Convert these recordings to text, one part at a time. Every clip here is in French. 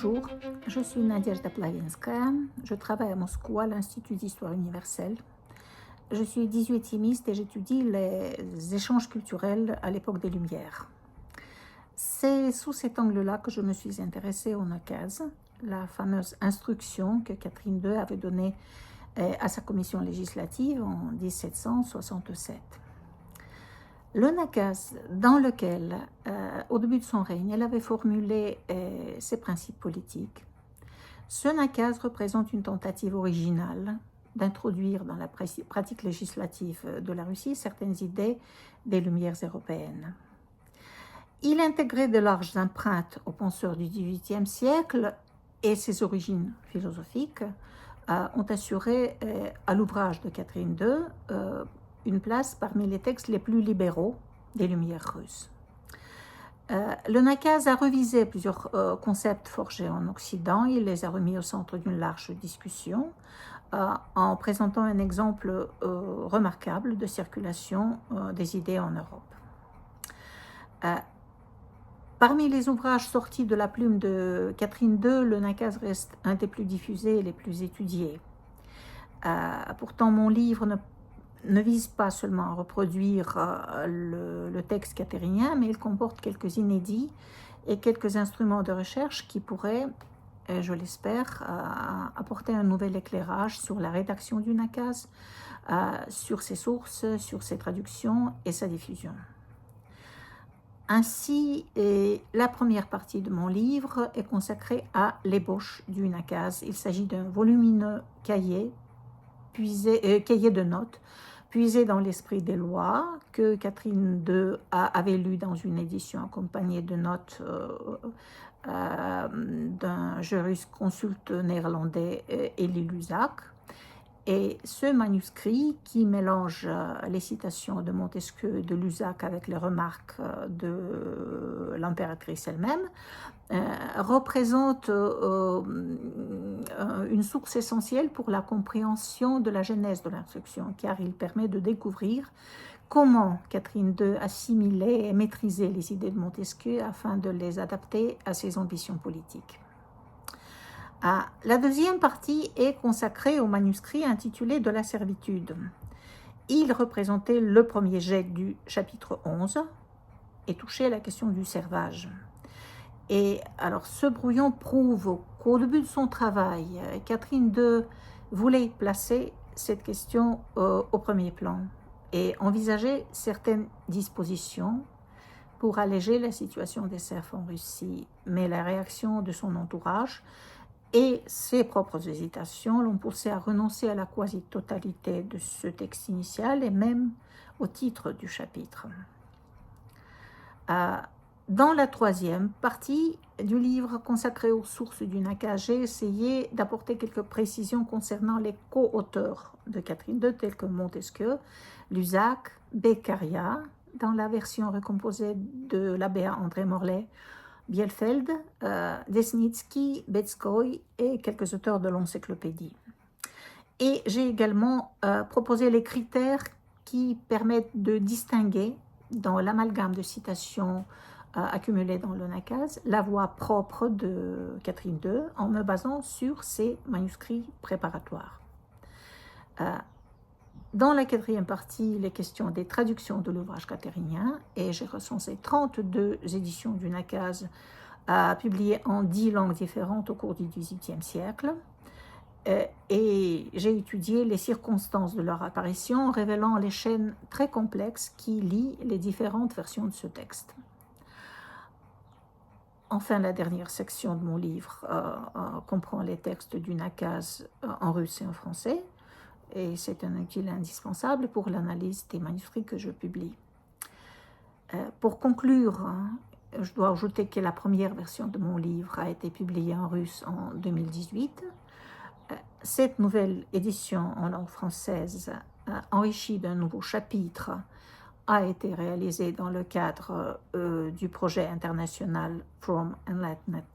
Bonjour, je suis Nadezhda Plavinskaya, je travaille à Moscou à l'Institut d'Histoire universelle. Je suis 18e et j'étudie les échanges culturels à l'époque des Lumières. C'est sous cet angle-là que je me suis intéressée au nakaz, la fameuse instruction que Catherine II avait donnée à sa commission législative en 1767. Le nakaz, dans lequel, au début de son règne, elle avait formulé ses principes politiques, ce nakaz représente une tentative originale d'introduire dans la pratique législative de la Russie certaines idées des Lumières européennes. Il intégrait de larges empreintes aux penseurs du XVIIIe siècle et ses origines philosophiques ont assuré à l'ouvrage de Catherine II une place parmi les textes les plus libéraux des Lumières russes. Le nakaz a revisé plusieurs concepts forgés en Occident. Il les a remis au centre d'une large discussion en présentant un exemple remarquable de circulation des idées en Europe. Parmi les ouvrages sortis de la plume de Catherine II, le nakaz reste un des plus diffusés et les plus étudiés. Pourtant, mon livre ne vise pas seulement à reproduire le texte catherinien, mais il comporte quelques inédits et quelques instruments de recherche qui pourraient, je l'espère, apporter un nouvel éclairage sur la rédaction du nakaz, sur ses sources, sur ses traductions et sa diffusion. Ainsi, la première partie de mon livre est consacrée à l'ébauche du nakaz. Il s'agit d'un volumineux cahier de notes puisé dans l'esprit des lois que Catherine II avait lu dans une édition accompagnée de notes d'un jurisconsulte néerlandais, Élie Luzac. Et ce manuscrit, qui mélange les citations de Montesquieu et de Luzac avec les remarques de l'impératrice elle-même, représente une source essentielle pour la compréhension de la genèse de l'instruction, car il permet de découvrir comment Catherine II assimilait et maîtrisait les idées de Montesquieu afin de les adapter à ses ambitions politiques. La deuxième partie est consacrée au manuscrit intitulé « De la servitude ». Il représentait le premier jet du chapitre 11 et touchait à la question du servage. Et alors, ce brouillon prouve qu'au début de son travail, Catherine II voulait placer cette question au premier plan et envisager certaines dispositions pour alléger la situation des serfs en Russie. Mais la réaction de son entourage et ses propres hésitations l'ont poussé à renoncer à la quasi-totalité de ce texte initial et même au titre du chapitre. Dans la troisième partie du livre consacré aux sources du nakaz, j'ai essayé d'apporter quelques précisions concernant les co-auteurs de Catherine II, tels que Montesquieu, Luzac, Beccaria, dans la version recomposée de l'abbé André Morlet, Bielfeld, Desnitsky, Betskoy et quelques auteurs de l'encyclopédie. Et j'ai également proposé les critères qui permettent de distinguer dans l'amalgame de citations accumulées dans le nakaz la voix propre de Catherine II en me basant sur ses manuscrits préparatoires. Dans la quatrième partie, les questions des traductions de l'ouvrage catherinien, et j'ai recensé 32 éditions du nakaz publiées en 10 langues différentes au cours du XVIIIe siècle. Et j'ai étudié les circonstances de leur apparition en révélant les chaînes très complexes qui lient les différentes versions de ce texte. Enfin, la dernière section de mon livre comprend les textes du nakaz en russe et en français, et c'est un outil indispensable pour l'analyse des manuscrits que je publie. Pour conclure, je dois ajouter que la première version de mon livre a été publiée en russe en 2018. Cette nouvelle édition en langue française, enrichie d'un nouveau chapitre, a été réalisée dans le cadre du projet international From Enlightened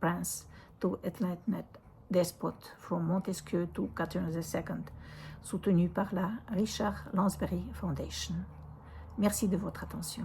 Prince to Enlightened Despot, From Montesquieu to Catherine II, soutenu par la Richard Lansbury Foundation. Merci de votre attention.